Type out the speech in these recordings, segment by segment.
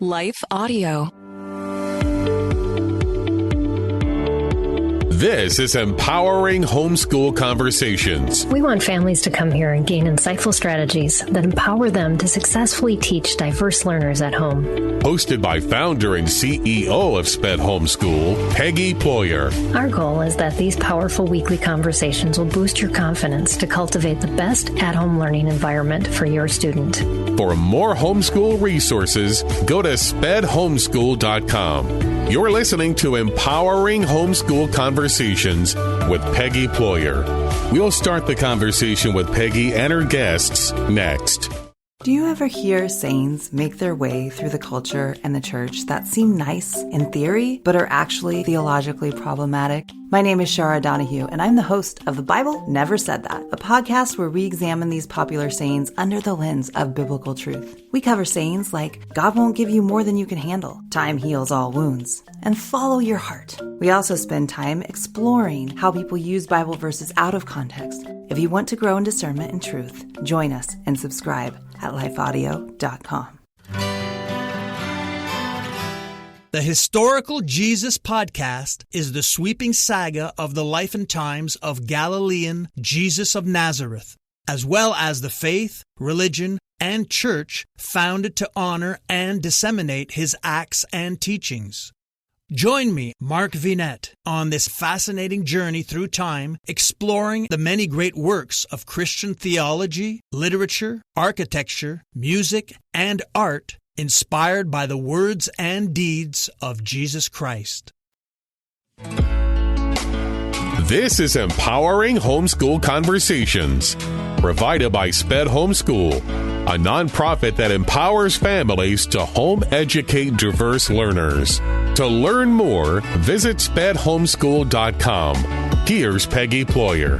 Life Audio. This is Empowering Homeschool Conversations. We want families to come here and gain insightful strategies that empower them to successfully teach diverse learners at home. Hosted by founder and CEO of SPED Homeschool, Peggy Ployer. Our goal is that these powerful weekly conversations will boost your confidence to cultivate the best at-home learning environment for your student. For more homeschool resources, go to spedhomeschool.com. You're listening to Empowering Homeschool Conversations with Peggy Ployer. We'll start the conversation with Peggy and her guests next. Do you ever hear sayings make their way through the culture and the church that seem nice in theory, but are actually theologically problematic? My name is Shara Donahue, and I'm the host of The Bible Never Said That, a podcast where we examine these popular sayings under the lens of biblical truth. We cover sayings like, God won't give you more than you can handle, time heals all wounds, and follow your heart. We also spend time exploring how people use Bible verses out of context. If you want to grow in discernment and truth, join us and subscribe at lifeaudio.com. The Historical Jesus Podcast is the sweeping saga of the life and times of Galilean Jesus of Nazareth, as well as the faith, religion, and church founded to honor and disseminate his acts and teachings. Join me, Mark Vinette, on this fascinating journey through time, exploring the many great works of Christian theology, literature, architecture, music, and art inspired by the words and deeds of Jesus Christ. This is Empowering Homeschool Conversations, provided by SPED Homeschool, a nonprofit that empowers families to home educate diverse learners. To learn more, visit spedhomeschool.com. Here's Peggy Ployer.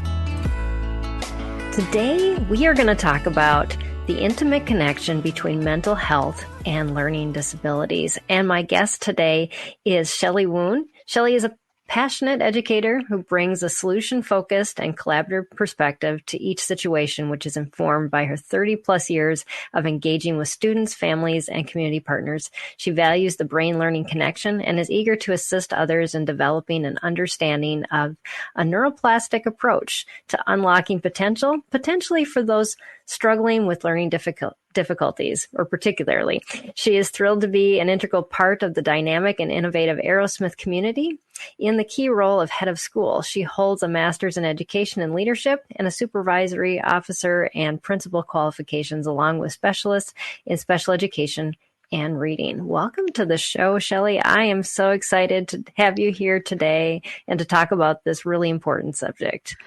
Today, we are going to talk about the intimate connection between mental health and learning disabilities. And my guest today is Shelley Woon. Shelley is a passionate educator who brings a solution-focused and collaborative perspective to each situation, which is informed by her 30-plus years of engaging with students, families, and community partners. She values the brain-learning connection and is eager to assist others in developing an understanding of a neuroplastic approach to unlocking potentially for those struggling with learning difficulties, or particularly. She is thrilled to be an integral part of the dynamic and innovative Arrowsmith community. In the key role of head of school, she holds a master's in education and leadership and a supervisory officer and principal qualifications, along with specialists in special education and reading. Welcome to the show, Shelley. I am so excited to have you here today and to talk about this really important subject.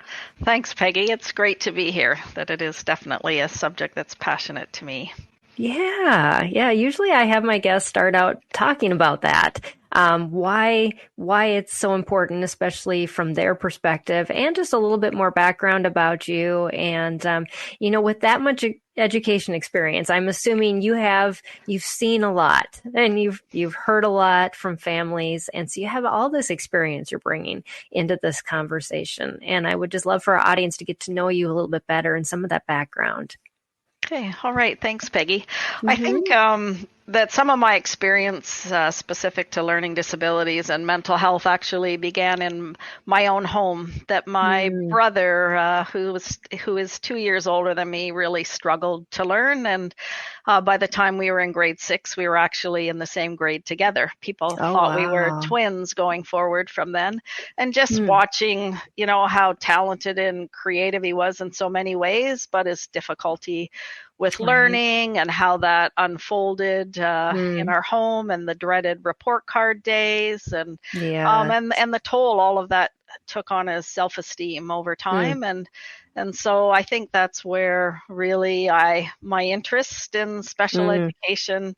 Thanks, Peggy. It's great to be here, that it is definitely a subject that's passionate to me. Yeah. Usually I have my guests start out talking about that. Why it's so important, especially from their perspective, and just a little bit more background about you. And, with that much education experience, I'm assuming you've seen a lot and you've heard a lot from families. And so you have all this experience you're bringing into this conversation. And I would just love for our audience to get to know you a little bit better and some of that background. Okay. All right. Thanks, Peggy. Mm-hmm. I think that some of my experience specific to learning disabilities and mental health actually began in my own home. That my brother, who is 2 years older than me, really struggled to learn. And by the time we were in grade 6, we were actually in the same grade together. People thought we were twins going forward from then. And just watching, how talented and creative he was in so many ways, but his difficulty with learning and how that unfolded in our home, and the dreaded report card days, and the toll all of that took on his self-esteem over time. And so I think that's where really my interest in special education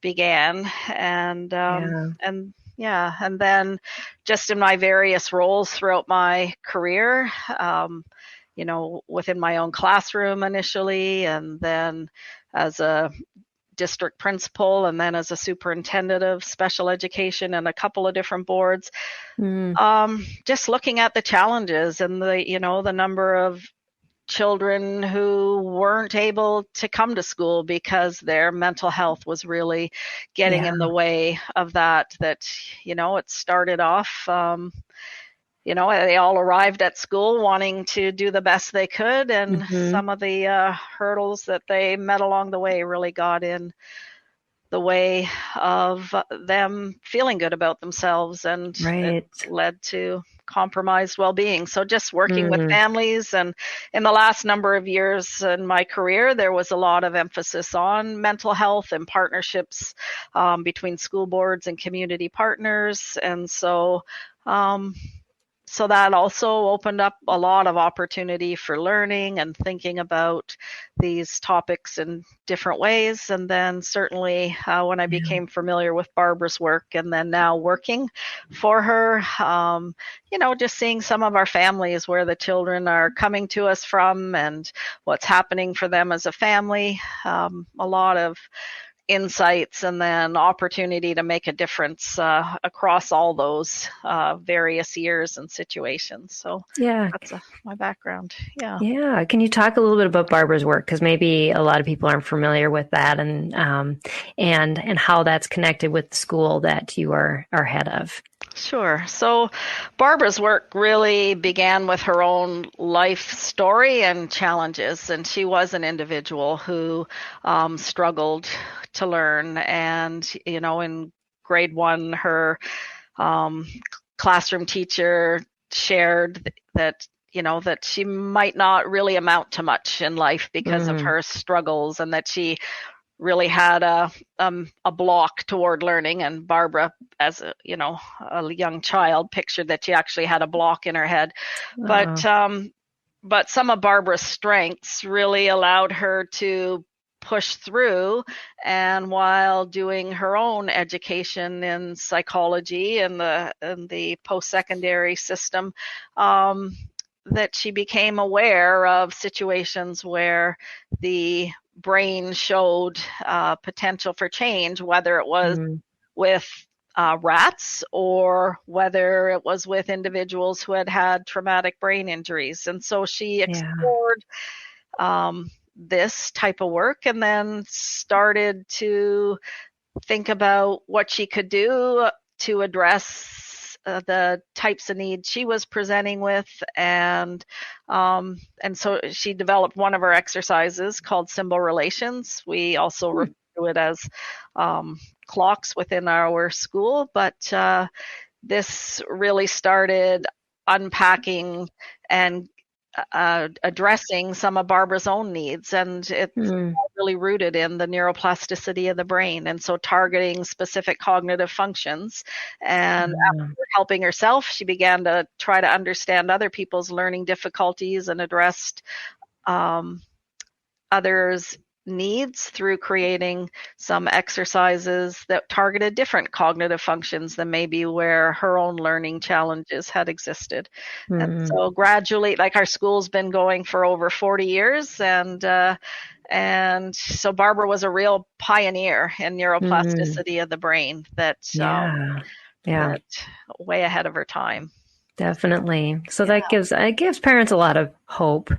began. And then just in my various roles throughout my career, within my own classroom initially, and then as a district principal, and then as a superintendent of special education and a couple of different boards, just looking at the challenges and the number of children who weren't able to come to school because their mental health was really getting in the way of that, it started off, they all arrived at school wanting to do the best they could, and some of the hurdles that they met along the way really got in the way of them feeling good about themselves, and it led to compromised well-being. So just working with families, and in the last number of years in my career, there was a lot of emphasis on mental health and partnerships between school boards and community partners. And so so that also opened up a lot of opportunity for learning and thinking about these topics in different ways. And then certainly when I became familiar with Barbara's work, and then now working for her, just seeing some of our families where the children are coming to us from and what's happening for them as a family, a lot of insights and then opportunity to make a difference across all those various years and situations. So that's my background. Yeah. Can you talk a little bit about Barbara's work? Because maybe a lot of people aren't familiar with that, and how that's connected with the school that you are head of. Sure. So Barbara's work really began with her own life story and challenges, and she was an individual who struggled to learn. And, in grade 1, her classroom teacher shared that, that she might not really amount to much in life because of her struggles, and that she really had a block toward learning. And Barbara, as a young child, pictured that she actually had a block in her head. But some of Barbara's strengths really allowed her to push through. And while doing her own education in psychology and the post-secondary system, that she became aware of situations where the brain showed potential for change, whether it was with rats or whether it was with individuals who had traumatic brain injuries. And so she explored this type of work, and then started to think about what she could do to address the types of needs she was presenting with. And so she developed one of her exercises called symbol relations. We also refer to it as clocks within our school, but this really started unpacking and addressing some of Barbara's own needs, and it's really rooted in the neuroplasticity of the brain, and so targeting specific cognitive functions. And after helping herself, she began to try to understand other people's learning difficulties and addressed others' needs through creating some exercises that targeted different cognitive functions than maybe where her own learning challenges had existed. And so gradually, like, our school's been going for over 40 years, and so Barbara was a real pioneer in neuroplasticity of the brain that way ahead of her time. Definitely. So that gives parents a lot of hope.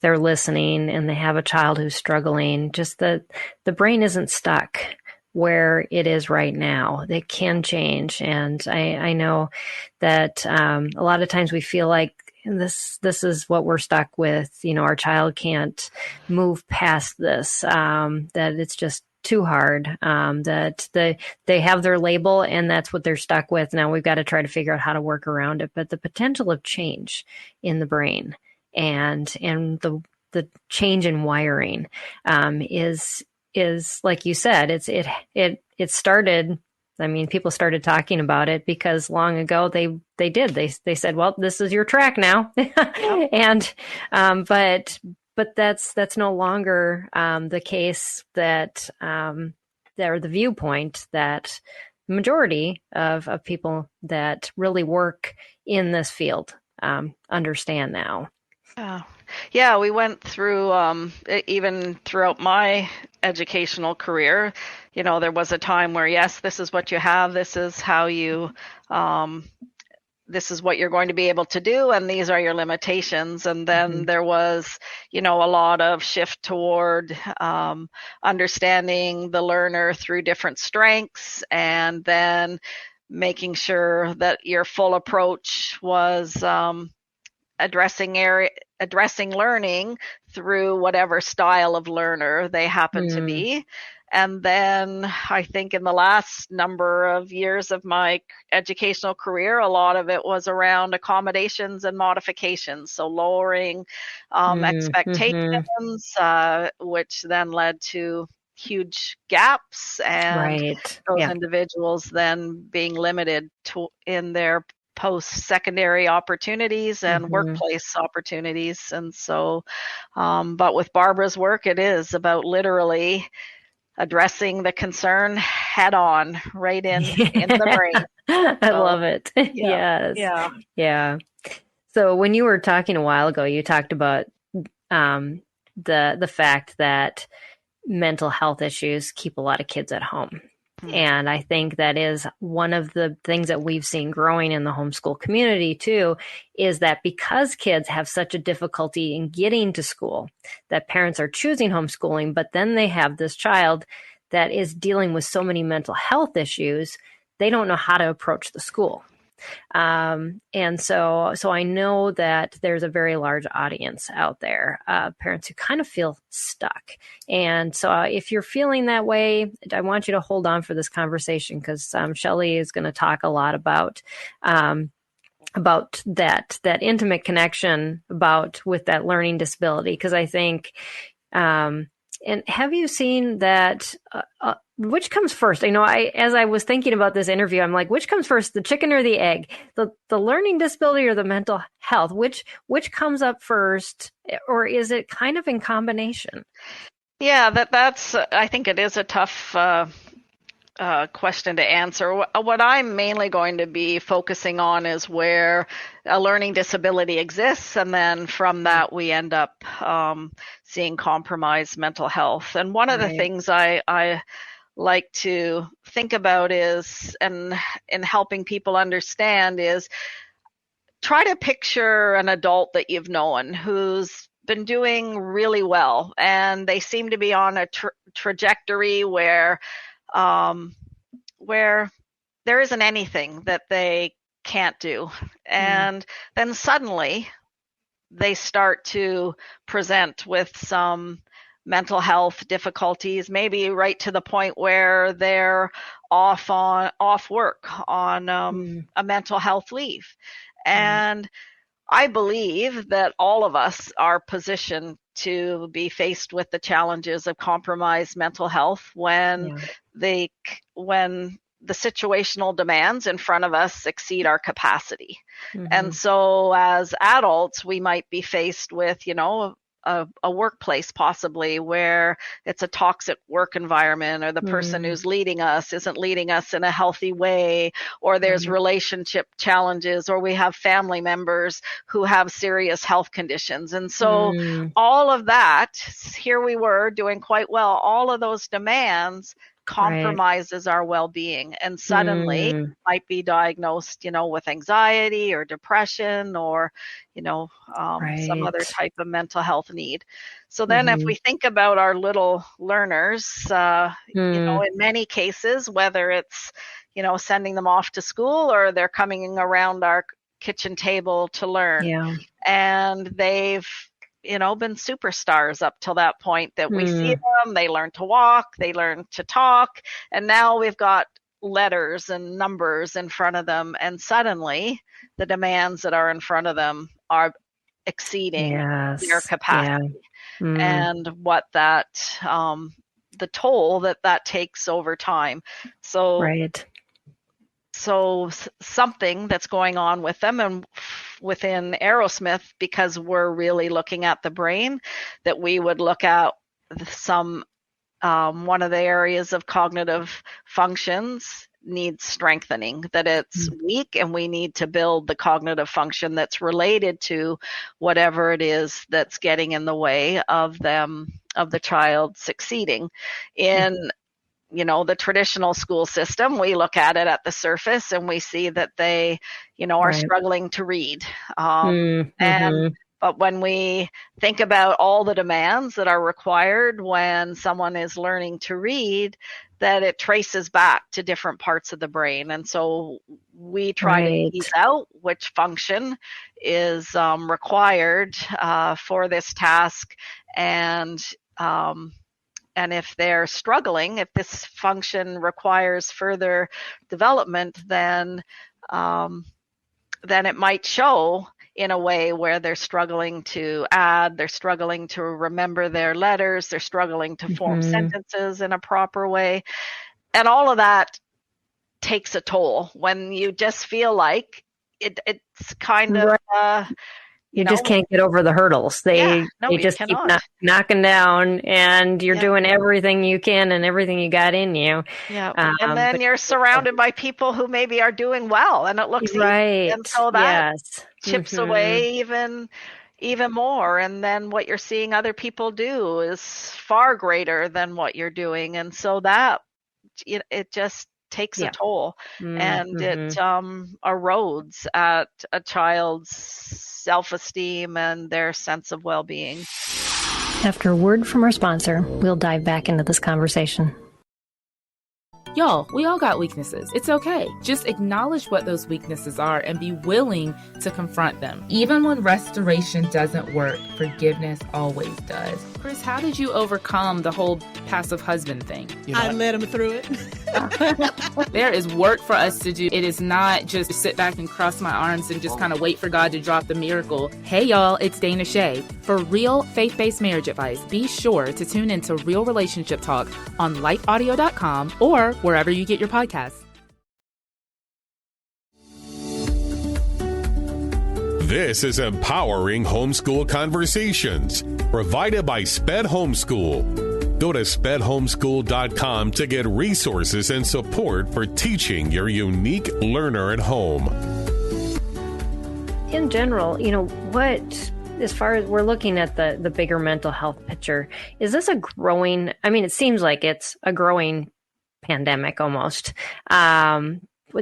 They're listening and they have a child who's struggling, just that the brain isn't stuck where it is right now. They can change. And I know that a lot of times we feel like this is what we're stuck with. Our child can't move past this, that it's just too hard, that they have their label and that's what they're stuck with. Now we've got to try to figure out how to work around it. But the potential of change in the brain and the change in wiring is like you said, it started. I mean, people started talking about it because long ago they said, well, this is your track now. And but that's no longer the case, that or the viewpoint that the majority of people that really work in this field understand now. Yeah, we went through, even throughout my educational career, there was a time where, yes, this is what you have, this is how you this is what you're going to be able to do, and these are your limitations. And then there was, a lot of shift toward understanding the learner through different strengths, and then making sure that your full approach was addressing learning through whatever style of learner they happen to be. And then I think in the last number of years of my educational career, a lot of it was around accommodations and modifications. So lowering expectations, which then led to huge gaps, and those individuals then being limited in their post-secondary opportunities and workplace opportunities. And so, but with Barbara's work, it is about literally addressing the concern head on, right in the brain. I love it. Yes. Yeah. So when you were talking a while ago, you talked about the fact that mental health issues keep a lot of kids at home. And I think that is one of the things that we've seen growing in the homeschool community too, is that because kids have such a difficulty in getting to school, that parents are choosing homeschooling, but then they have this child that is dealing with so many mental health issues, they don't know how to approach the school. And so I know that there's a very large audience out there, parents who kind of feel stuck. And so if you're feeling that way, I want you to hold on for this conversation, because Shelley is going to talk a lot about that intimate connection with that learning disability. Because I think, and have you seen that, which comes first? As I was thinking about this interview, I'm like, which comes first, the chicken or the egg? The learning disability or the mental health? Which comes up first, or is it kind of in combination? Yeah, that's. I think it is a tough question to answer. What I'm mainly going to be focusing on is where a learning disability exists, and then from that we end up seeing compromised mental health. And one of the things I like to think about is, and in helping people understand, is try to picture an adult that you've known who's been doing really well, and they seem to be on a trajectory where there isn't anything that they can't do. And then suddenly they start to present with some mental health difficulties, maybe right to the point where they're off work on a mental health leave. And I believe that all of us are positioned to be faced with the challenges of compromised mental health when the situational demands in front of us exceed our capacity. And so as adults, we might be faced with, a workplace possibly where it's a toxic work environment, or the person who's leading us isn't leading us in a healthy way, or there's relationship challenges, or we have family members who have serious health conditions. And so all of that, here we were doing quite well, all of those demands compromises our well-being, and suddenly might be diagnosed, with anxiety or depression, or, some other type of mental health need. So then if we think about our little learners, in many cases, whether it's, sending them off to school, or they're coming around our kitchen table to learn, and they've been superstars up till that point that we see them, they learn to walk, they learn to talk, and now we've got letters and numbers in front of them, and suddenly the demands that are in front of them are exceeding their capacity. And what that, the toll that takes over time. So something that's going on with them, and within Arrowsmith, because we're really looking at the brain, that we would look at one of the areas of cognitive functions needs strengthening, that it's weak, and we need to build the cognitive function that's related to whatever it is that's getting in the way of the child succeeding. In the traditional school system, we look at it at the surface and we see that they, are Right. struggling to read. Mm-hmm. But when we think about all the demands that are required when someone is learning to read, that it traces back to different parts of the brain. And so we try to Right. tease out which function is required for this task. And if they're struggling, if this function requires further development, then it might show in a way where they're struggling to add, they're struggling to remember their letters, they're struggling to form sentences in a proper way. And all of that takes a toll when you just feel like it's kind of, you just can't get over the hurdles. They just keep knocking down, and you're doing everything you can and everything you got in you. Yeah. And then you're surrounded by people who maybe are doing well, and it looks easy. And so that chips away even more. And then what you're seeing other people do is far greater than what you're doing. And so that it just takes a toll, and it erodes at a child's self-esteem and their sense of well-being. After a word from our sponsor, we'll dive back into this conversation. Y'all, we all got weaknesses. It's okay. Just acknowledge what those weaknesses are and be willing to confront them. Even when restoration doesn't work, forgiveness always does. Chris, how did you overcome the whole passive husband thing? I led him through it. There is work for us to do. It is not just sit back and cross my arms and just kind of wait for God to drop the miracle. Hey, y'all, it's Dana Shea. For real faith-based marriage advice, be sure to tune into Real Relationship Talk on lifeaudio.com or wherever you get your podcasts. This is Empowering Homeschool Conversations, provided by SPED Homeschool. Go to spedhomeschool.com to get resources and support for teaching your unique learner at home. In general, as far as we're looking at the bigger mental health picture, is this a growing, it seems like it's a growing pandemic almost.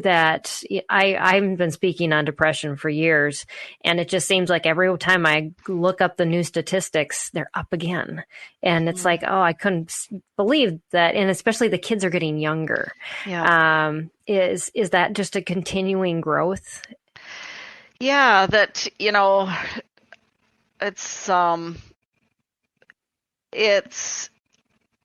That I've been speaking on depression for years, and it just seems like every time I look up the new statistics, they're up again. And it's like, oh, I couldn't believe that. And especially the kids are getting younger. Yeah. Is that just a continuing growth? Yeah, that, it's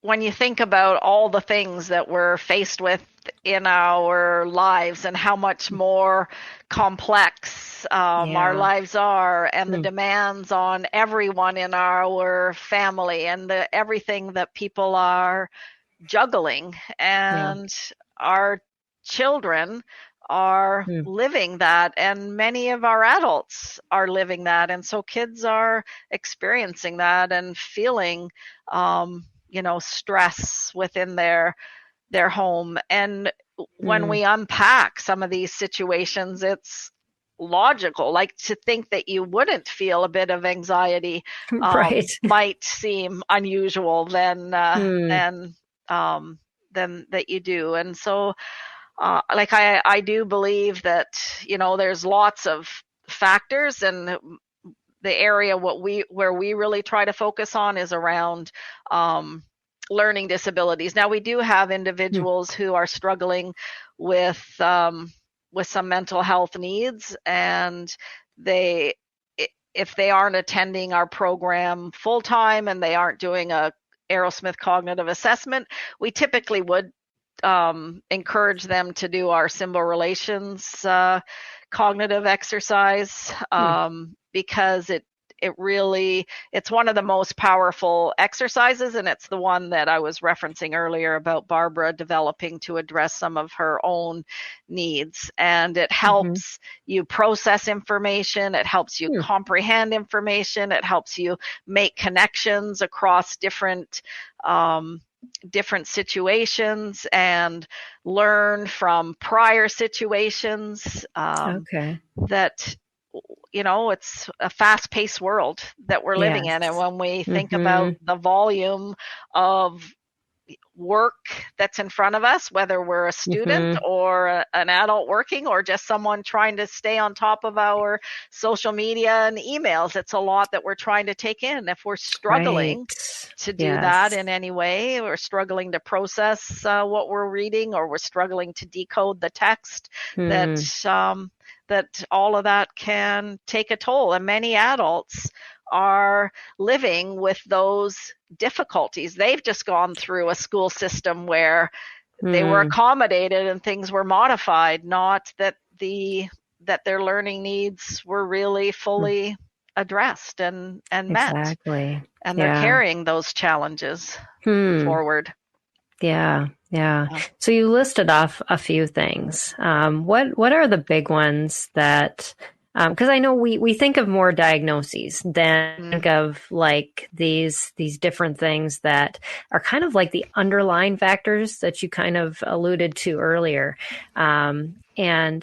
when you think about all the things that we're faced with in our lives and how much more complex our lives are, and the demands on everyone in our family, and everything that people are juggling, and our children are living that, and many of our adults are living that, and so kids are experiencing that and feeling stress within their home. And when we unpack some of these situations, it's logical, like to think that you wouldn't feel a bit of anxiety might seem unusual than that you do. And so I do believe that there's lots of factors, and the area where we really try to focus on is around learning disabilities. Now, we do have individuals who are struggling with some mental health needs, and if they aren't attending our program full time and they aren't doing a Arrowsmith cognitive assessment, we typically would encourage them to do our symbol relations cognitive exercise, because it's one of the most powerful exercises, and it's the one that I was referencing earlier about Barbara developing to address some of her own needs. And it helps you process information, it helps you comprehend information, it helps you make connections across different situations and learn from prior situations. That it's a fast-paced world that we're living in, and when we think about the volume of work that's in front of us, whether we're a student or an adult working or just someone trying to stay on top of our social media and emails. It's a lot that we're trying to take in. If we're struggling to do that in any way, we're struggling to process what we're reading, or we're struggling to decode the text, that all of that can take a toll. And many adults are living with those difficulties. They've just gone through a school system where they were accommodated and things were modified, not that their learning needs were really fully addressed and met. Exactly. And they're carrying those challenges forward. Yeah. So you listed off a few things. What are the big ones that, because I know we think of more diagnoses than think of like these different things that are kind of like the underlying factors that you kind of alluded to earlier. And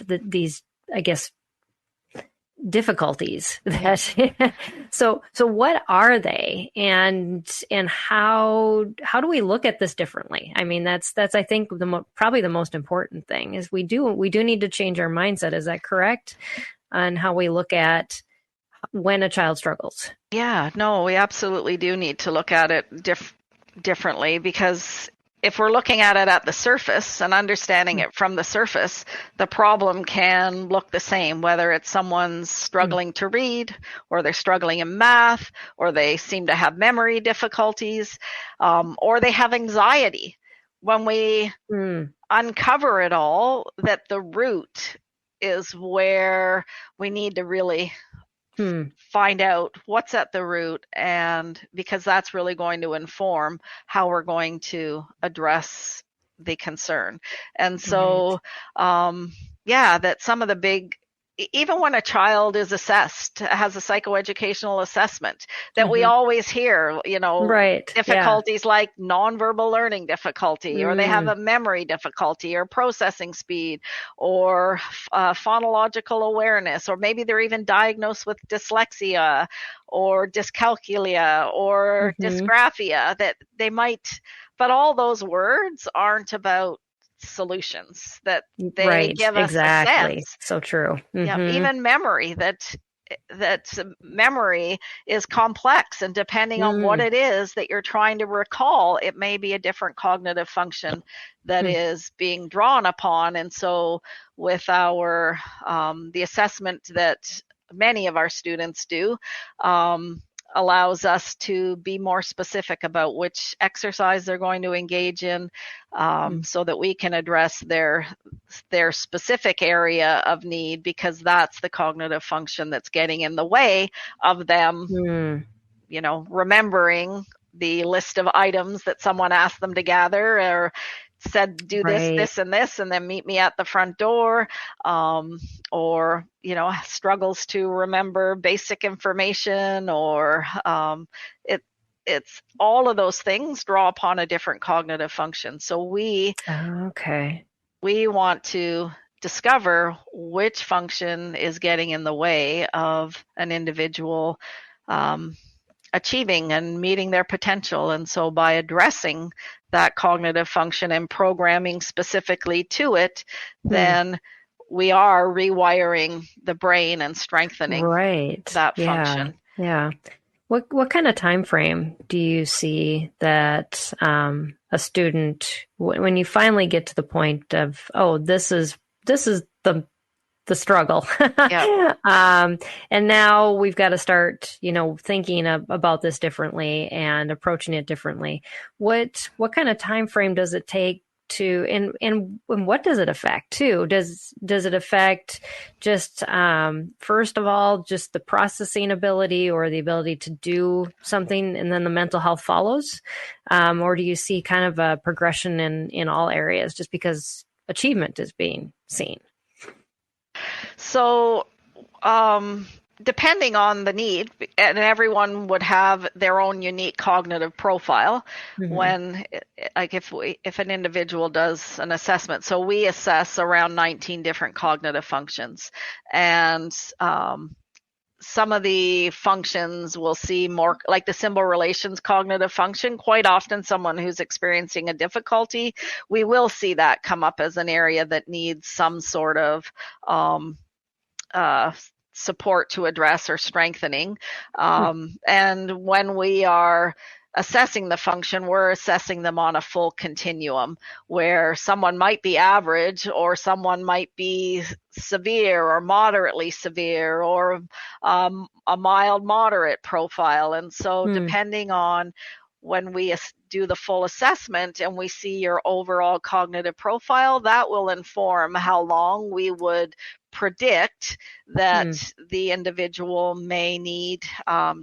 these, I guess, difficulties that so what are they, and how do we look at this differently? I mean, that's I think probably the most important thing is we do need to change our mindset. Is that correct? On how we look at when a child struggles. Yeah, no, we absolutely do need to look at it differently, because if we're looking at it at the surface and understanding it from the surface, the problem can look the same, whether it's someone's struggling to read, or they're struggling in math, or they seem to have memory difficulties, or they have anxiety. When we uncover it all, that the root is where we need to really find out what's at the root, and because that's really going to inform how we're going to address the concern. And so, that some of the big, even when a child is assessed, has a psychoeducational assessment, that we always hear, difficulties like nonverbal learning difficulty, or they have a memory difficulty, or processing speed, or phonological awareness, or maybe they're even diagnosed with dyslexia, or dyscalculia, or dysgraphia, that they might, but all those words aren't about solutions, that they give us a sense. So true. Even memory, that memory is complex, and depending on what it is that you're trying to recall, it may be a different cognitive function that is being drawn upon. And so with our the assessment that many of our students do, allows us to be more specific about which exercise they're going to engage in, so that we can address their specific area of need, because that's the cognitive function that's getting in the way of them, remembering the list of items that someone asked them to gather, or said, do this, and this, and then meet me at the front door, or, struggles to remember basic information, or it's all of those things draw upon a different cognitive function. So we want to discover which function is getting in the way of an individual achieving and meeting their potential. And so by addressing that cognitive function and programming specifically to it, then we are rewiring the brain and strengthening that function. Yeah. What kind of time frame do you see that a student, when you finally get to the point of, this is the struggle, and now we've got to start, thinking about this differently and approaching it differently. What kind of time frame does it take to, and what does it affect too? Does it affect just, first of all, just the processing ability or the ability to do something, and then the mental health follows? Or do you see kind of a progression in all areas just because achievement is being seen? So, depending on the need, and everyone would have their own unique cognitive profile when, like if an individual does an assessment. So we assess around 19 different cognitive functions, and some of the functions we'll see more like the symbol relations cognitive function. Quite often someone who's experiencing a difficulty, we will see that come up as an area that needs some sort of support to address or strengthening. And when we are assessing the function, we're assessing them on a full continuum, where someone might be average or someone might be severe or moderately severe or a mild moderate profile. And so depending on when we do the full assessment and we see your overall cognitive profile, that will inform how long we would predict that the individual may need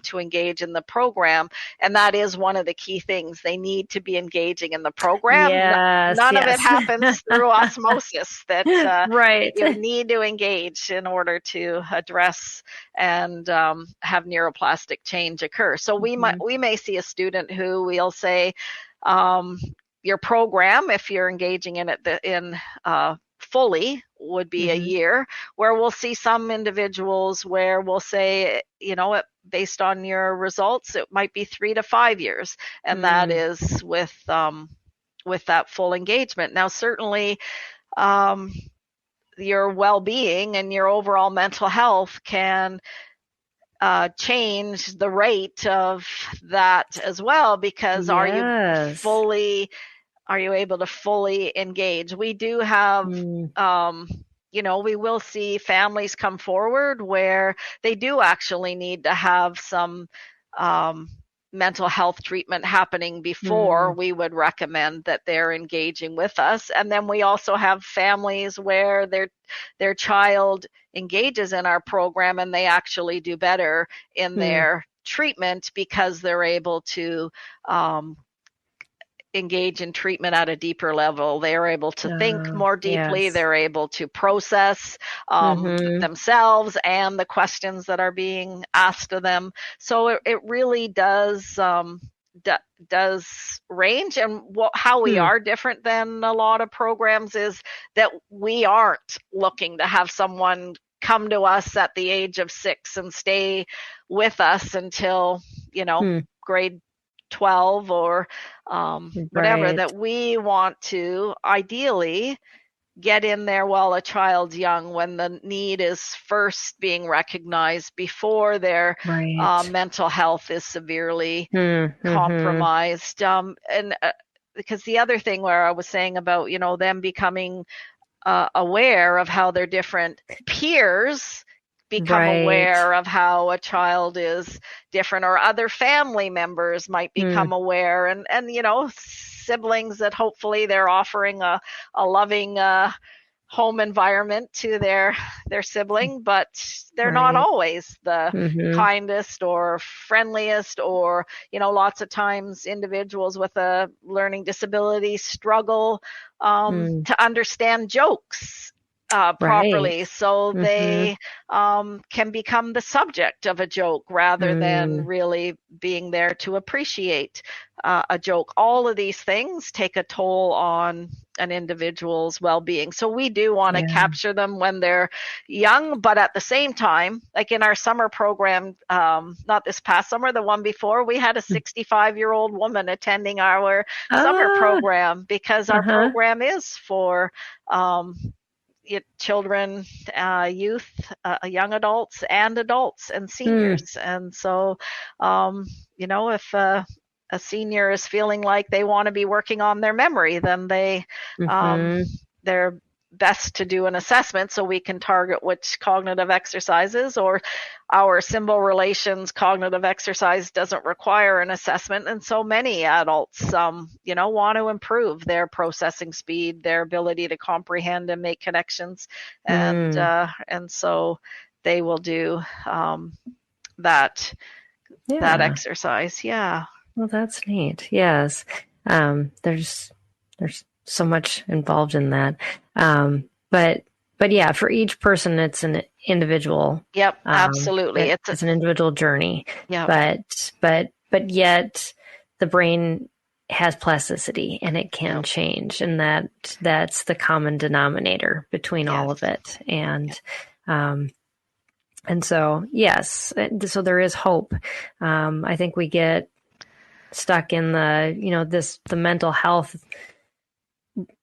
to engage in the program. And that is one of the key things. They need to be engaging in the program. None of it happens through osmosis, that right. You need to engage in order to address and have neuroplastic change occur. So we may see a student who we'll say, your program, if you're engaging in it fully, would be a year, where we'll see some individuals where we'll say, based on your results, it might be 3 to 5 years. And that is with that full engagement. Now, certainly, your well-being and your overall mental health can change the rate of that as well, because are you able to fully engage? We do have, we will see families come forward where they do actually need to have some mental health treatment happening before we would recommend that they're engaging with us. And then we also have families where their child engages in our program and they actually do better in their treatment because they're able to engage in treatment at a deeper level. They are able to think more deeply. Yes. They're able to process themselves and the questions that are being asked of them. So it really does range. And how we are different than a lot of programs is that we aren't looking to have someone come to us at the age of 6 and stay with us until, grade 12 or whatever. Right. That we want to ideally get in there while a child's young, when the need is first being recognized before their mental health is severely compromised. And because the other thing where I was saying about, them becoming aware of how their different peers become aware of how a child is different, or other family members might become aware, and siblings that hopefully they're offering a loving home environment to their sibling, but they're not always the kindest or friendliest, or lots of times individuals with a learning disability struggle to understand jokes properly. So they can become the subject of a joke rather than really being there to appreciate a joke. All of these things take a toll on an individual's well-being. So we do want to capture them when they're young, but at the same time, like in our summer program, not this past summer, the one before, we had a 65-year-old woman attending our summer program, because our program is for children, youth, young adults, and adults and seniors. And so, if a senior is feeling like they want to be working on their memory, then they're best to do an assessment so we can target which cognitive exercises, or our symbol relations cognitive exercise doesn't require an assessment. And so many adults, want to improve their processing speed, their ability to comprehend and make connections. And so they will do that exercise. Yeah. Well, that's neat. Yes. There's so much involved in that. But yeah, for each person, it's an individual. Yep, absolutely. It's an individual journey. Yeah. But yet the brain has plasticity and it can change, and that's the common denominator between all of it. And And so, yes, so there is hope. I think we get stuck in the mental health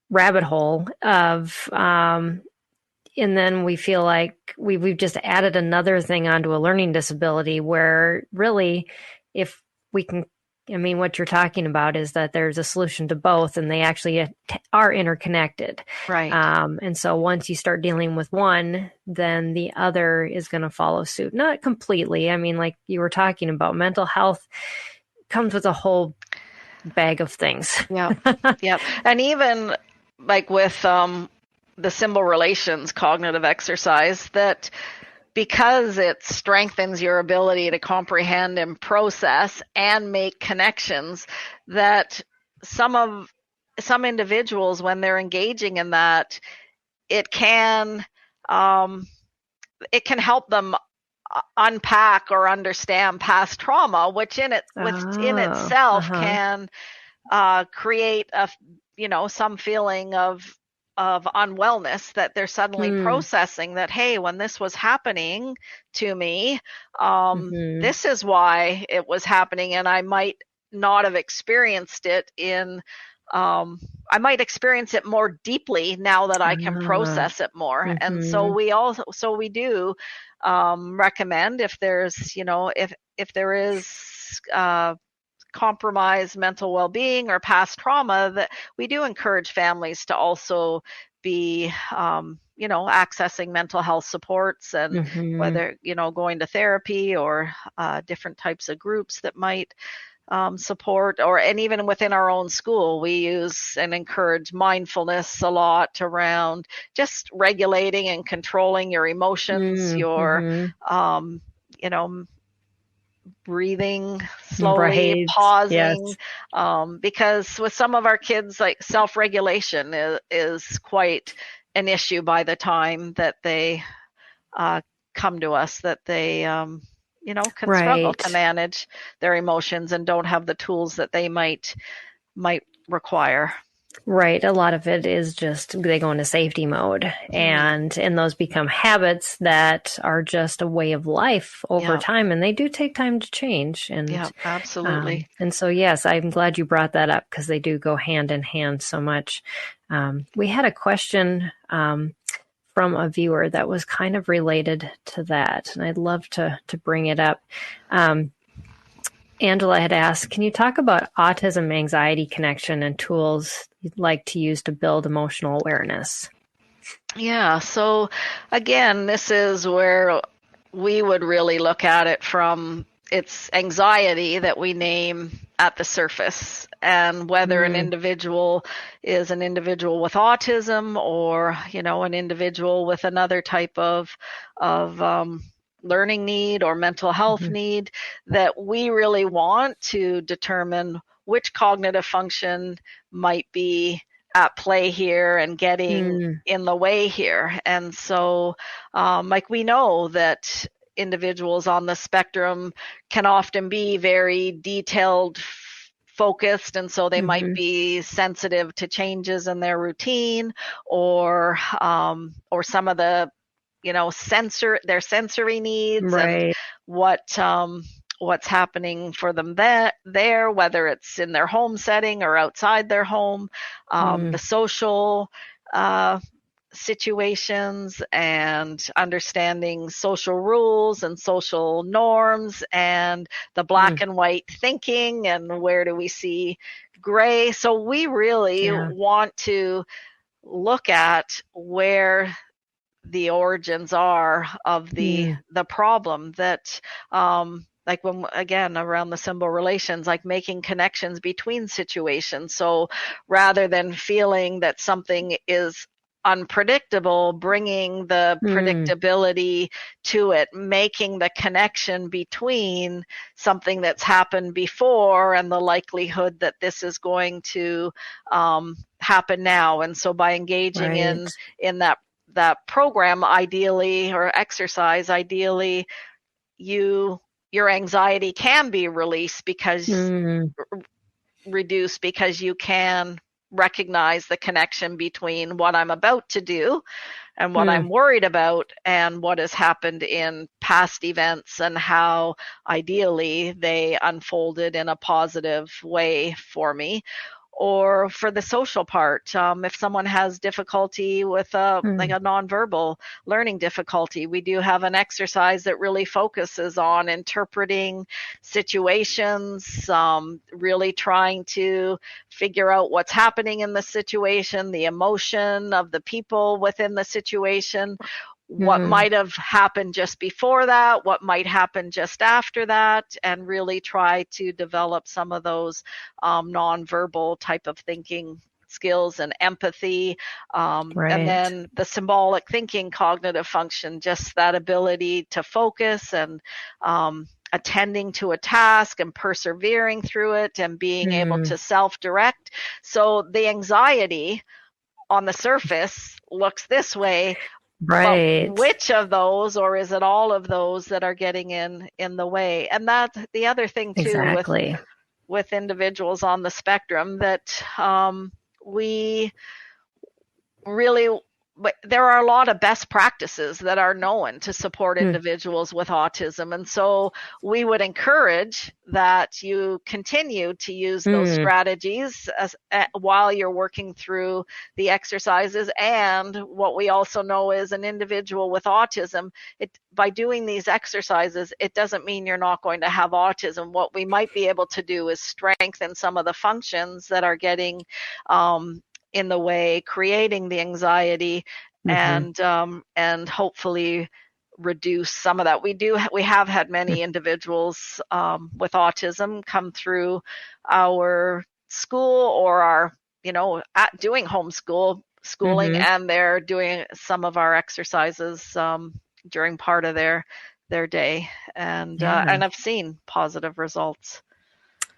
rabbit hole of, and then we feel like we've just added another thing onto a learning disability, where really, if we can, I mean, what you're talking about is that there's a solution to both, and they actually are interconnected. Right. And so once you start dealing with one, then the other is going to follow suit. Not completely. I mean, like you were talking about, mental health comes with a whole bag of things. Yeah. Yeah. And even like with the symbol relations cognitive exercise, that because it strengthens your ability to comprehend and process and make connections, that some individuals, when they're engaging in that, it can help them unpack or understand past trauma, which in itself can create some feeling of unwellness, that they're suddenly processing that, hey, when this was happening to me, this is why it was happening, and I might not have experienced it I might experience it more deeply now that I can process it more. And so we do recommend, if there's, if there is compromised mental well-being or past trauma, that we do encourage families to also be accessing mental health supports, and whether going to therapy or different types of groups that might support, and even within our own school, we use and encourage mindfulness a lot around just regulating and controlling your emotions, your breathing slowly, pausing, because with some of our kids, like self-regulation is quite an issue by the time that they come to us, that they can struggle to manage their emotions and don't have the tools that they might require. Right. A lot of it is just they go into safety mode, and those become habits that are just a way of life over time, and they do take time to change. And absolutely. And so, yes, I'm glad you brought that up, because they do go hand in hand so much. We had a question from a viewer that was kind of related to that, and I'd love to bring it up. Angela had asked, can you talk about autism anxiety connection and tools you'd like to use to build emotional awareness? Yeah, so again, this is where we would really look at it from its anxiety that we name at the surface, and whether an individual is an individual with autism, or an individual with another type of learning need or mental health need, that we really want to determine which cognitive function might be at play here and getting in the way here. And so like we know that individuals on the spectrum can often be very detailed focused, and so they might be sensitive to changes in their routine, or some of the their sensory needs, and what's happening for them there, whether it's in their home setting or outside their home, the social situations, and understanding social rules and social norms, and the black and white thinking, and where do we see gray. So we really want to look at where the origins are of the problem, that like when, again, around the symbol relations, like making connections between situations. So rather than feeling that something is unpredictable, bringing the predictability to it, making the connection between something that's happened before and the likelihood that this is going to happen now. And so by engaging in that program, ideally, or exercise, ideally, your anxiety can be released, because reduced, because you can recognize the connection between what I'm about to do and what I'm worried about and what has happened in past events and how ideally they unfolded in a positive way for me. Or for the social part, if someone has difficulty with like a nonverbal learning difficulty, we do have an exercise that really focuses on interpreting situations, really trying to figure out what's happening in the situation, the emotion of the people within the situation, what might have happened just before that, what might happen just after that, and really try to develop some of those nonverbal type of thinking skills and empathy. And then the symbolic thinking cognitive function, just that ability to focus and attending to a task and persevering through it and being able to self-direct. So the anxiety on the surface looks this way, right? But which of those, or is it all of those that are getting in the way? And that's the other thing too, Exactly. with individuals on the spectrum, that we really, but there are a lot of best practices that are known to support individuals with autism. And so we would encourage that you continue to use those strategies while you're working through the exercises. And what we also know is an individual with autism, by doing these exercises, it doesn't mean you're not going to have autism. What we might be able to do is strengthen some of the functions that are getting in the way, creating the anxiety, and hopefully reduce some of that. We have had many individuals with autism come through our school or our, doing schooling, and they're doing some of our exercises during part of their day, and I've seen positive results.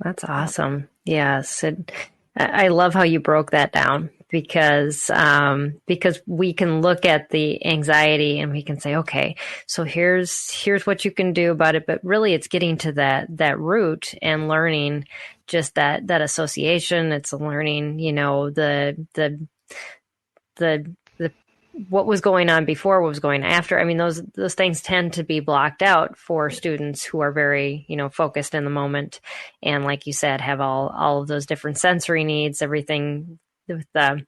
That's awesome. Yes. I love how you broke that down, because we can look at the anxiety and we can say, okay, so here's what you can do about it. But really it's getting to that root and learning just that association. It's learning, the what was going on before, what was going after. I mean, those things tend to be blocked out for students who are very, focused in the moment. And like you said, have all of those different sensory needs, everything with the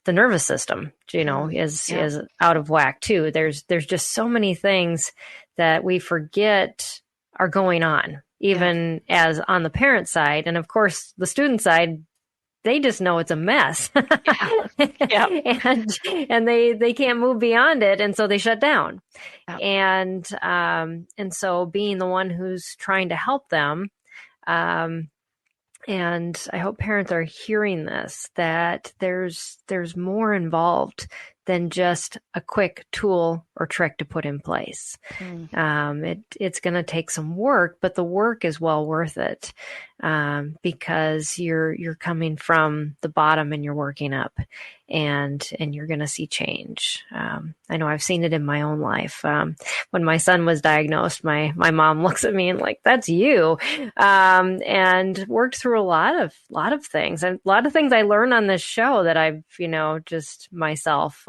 nervous system, is out of whack too. There's just so many things that we forget are going on, even as on the parent side. And of course, the student side, they just know it's a mess. And they can't move beyond it. And so they shut down. And so being the one who's trying to help them, and I hope parents are hearing this, that there's more involved than just a quick tool or trick to put in place. It's going to take some work, but the work is well worth it, because you're coming from the bottom and you're working up, and you're going to see change. I know I've seen it in my own life. When my son was diagnosed, my mom looks at me and like, that's you, and worked through a lot of things, and a lot of things I learned on this show that I've, just myself,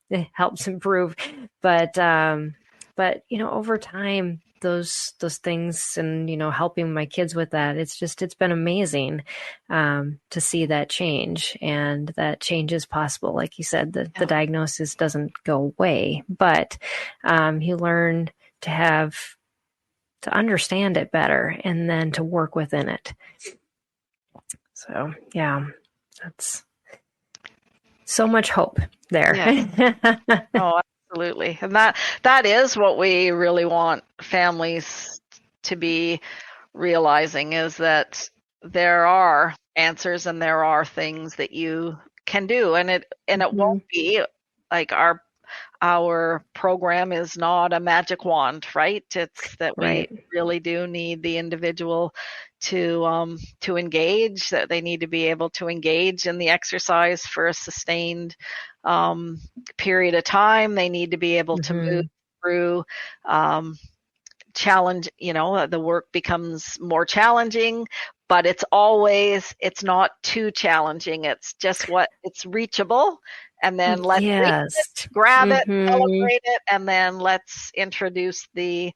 it helps improve. But over time, those things, and helping my kids with that, it's been amazing to see that change, and that change is possible. Like you said, the diagnosis doesn't go away, but you learn to understand it better, and then to work within it. So that's so much hope there. Oh, absolutely. And that is what we really want families to be realizing, is that there are answers and there are things that you can do. And it won't be like our program is not a magic wand, right? It's that we really do need the individual to engage, that they need to be able to engage in the exercise for a sustained period of time. They need to be able to move through challenge, the work becomes more challenging, but it's not too challenging. It's just it's reachable. And then let's Yes. grab it, celebrate it, and then let's introduce the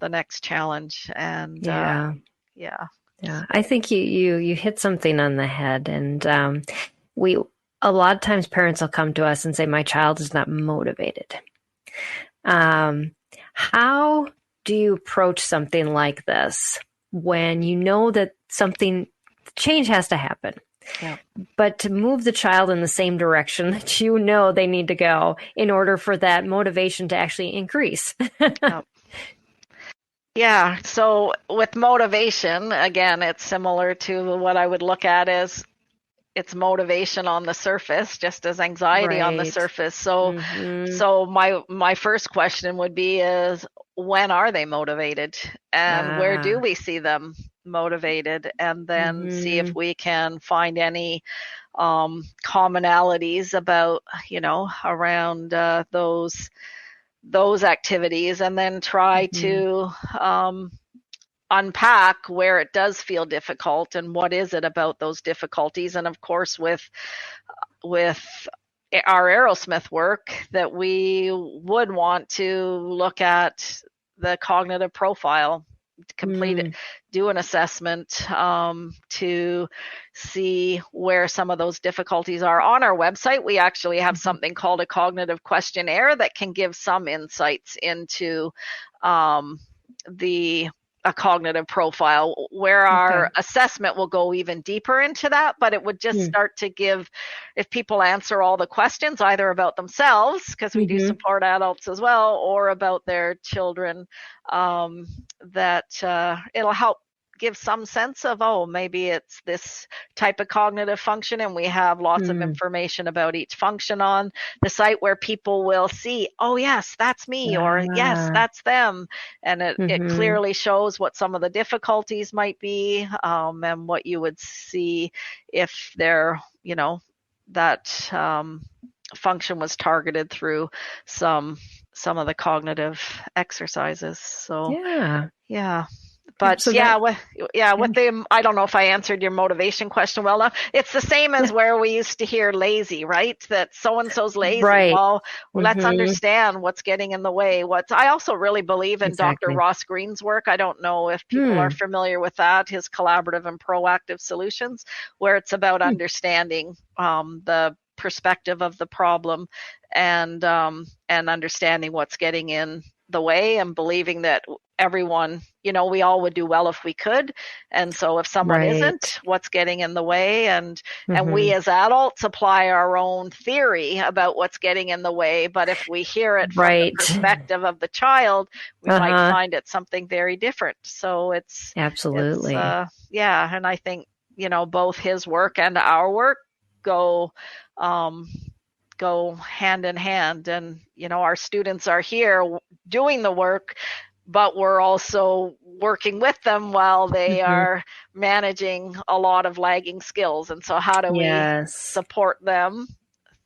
next challenge. And yeah. I think you hit something on the head, and a lot of times parents will come to us and say, my child is not motivated. How do you approach something like this when you know that change has to happen? Yeah. But to move the child in the same direction that you know they need to go in order for that motivation to actually increase. Yeah. So with motivation, again, it's similar to what I would look at as it's motivation on the surface, just as anxiety on the surface. So, so my first question would be is, when are they motivated, and where do we see them motivated, and then see if we can find any commonalities about, around those activities, and then try to unpack where it does feel difficult and what is it about those difficulties. And of course, with our Arrowsmith work, that we would want to look at the cognitive profile, complete it, do an assessment to see where some of those difficulties are. On our website, we actually have something called a cognitive questionnaire that can give some insights into a cognitive profile, where our assessment will go even deeper into that, but it would just start to give, if people answer all the questions, either about themselves, because we do support adults as well, or about their children, that it'll help give some sense of, maybe it's this type of cognitive function, and we have lots of information about each function on the site, where people will see, yes, that's me, or yes, that's them. And it clearly shows what some of the difficulties might be, and what you would see if they're, that function was targeted through some of the cognitive exercises. So yeah. But so with them, I don't know if I answered your motivation question well enough. It's the same as where we used to hear lazy, right? That so-and-so's lazy. Right. Well, let's understand what's getting in the way. I also really believe in Dr. Ross Green's work. I don't know if people are familiar with that, his collaborative and proactive solutions, where it's about understanding the perspective of the problem, and understanding what's getting in the way, and believing that everyone, we all would do well if we could. And so if someone isn't, what's getting in the way? And we as adults apply our own theory about what's getting in the way. But if we hear it from the perspective of the child, we might find it something very different. So it's absolutely, and I think, both his work and our work go hand in hand. And, our students are here doing the work, but we're also working with them while they are managing a lot of lagging skills. And so how do we support them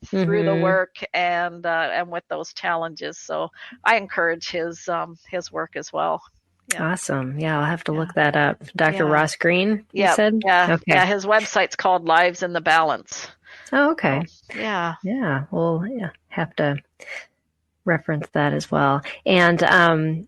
through the work and with those challenges? So I encourage his work as well. Yeah. Awesome. Yeah, I'll have to look that up. Dr. Ross Green, you said? Yeah. Okay. Yeah, his website's called Lives in the Balance. Oh, okay. So, yeah. Yeah. We'll have to reference that as well. And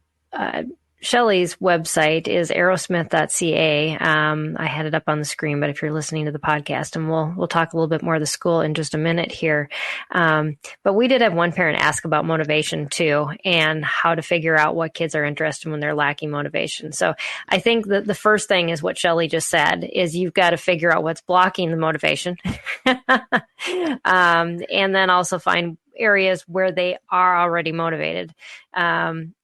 Shelley's website is arrowsmith.ca. I had it up on the screen, but if you're listening to the podcast, and we'll talk a little bit more of the school in just a minute here. But we did have one parent ask about motivation too, and how to figure out what kids are interested in when they're lacking motivation. So I think that the first thing is what Shelley just said, is you've got to figure out what's blocking the motivation. And then also find areas where they are already motivated.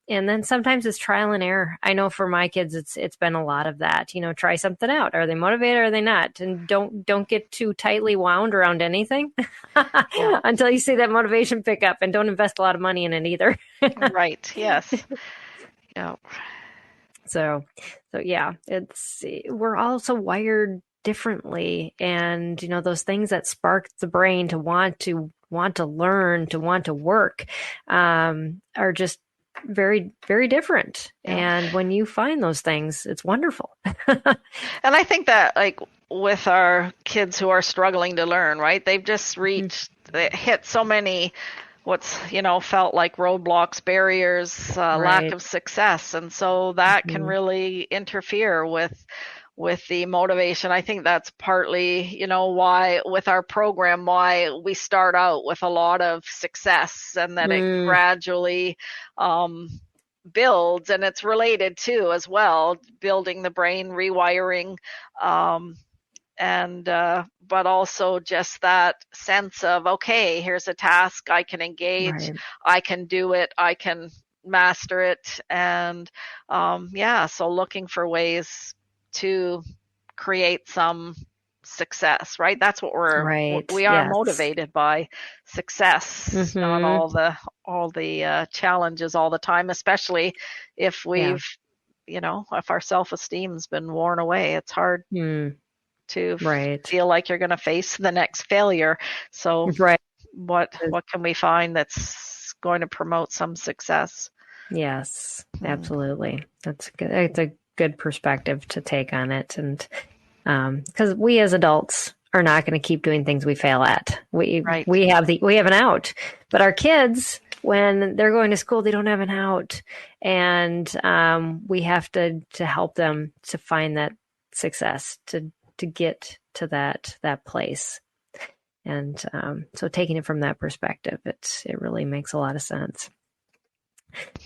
And then sometimes it's trial and error. I know for my kids, it's been a lot of that. Try something out. Are they motivated or are they not? And don't get too tightly wound around anything until you see that motivation pick up. And don't invest a lot of money in it either. Right. Yes. Yeah. So yeah, we're also wired differently, and those things that spark the brain to want to learn, to want to work, are just very, very different. Yeah. And when you find those things, it's wonderful. And I think that, like, with our kids who are struggling to learn, right? They've just hit so many felt like roadblocks, barriers, lack of success. And so that can really interfere with the motivation. I think that's partly, why with our program, why we start out with a lot of success, and then it gradually builds, and it's related to as well, building the brain, rewiring, but also just that sense of, okay, here's a task I can engage, I can do it, I can master it. And so looking for ways to create some success, right? That's what we are motivated by, success, not all the challenges all the time, especially if we've, if our self-esteem's been worn away. It's hard to feel like you're going to face the next failure. So what can we find that's going to promote some success? Yes, absolutely. That's good. It's a good perspective to take on it. And because we as adults are not going to keep doing things we fail at. We have an out, but our kids, when they're going to school, they don't have an out, and we have to help them to find that success, to get to that place. And so taking it from that perspective, it really makes a lot of sense.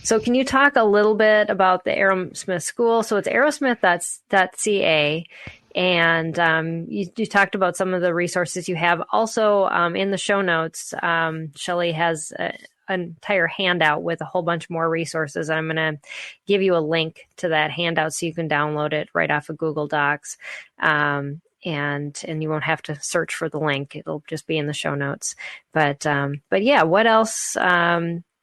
So can you talk a little bit about the Arrowsmith school? So it's arrowsmith.ca. And you talked about some of the resources you have. Also, in the show notes, Shelley has an entire handout with a whole bunch more resources. I'm going to give you a link to that handout so you can download it right off of Google Docs. And you won't have to search for the link. It'll just be in the show notes. But yeah, what else?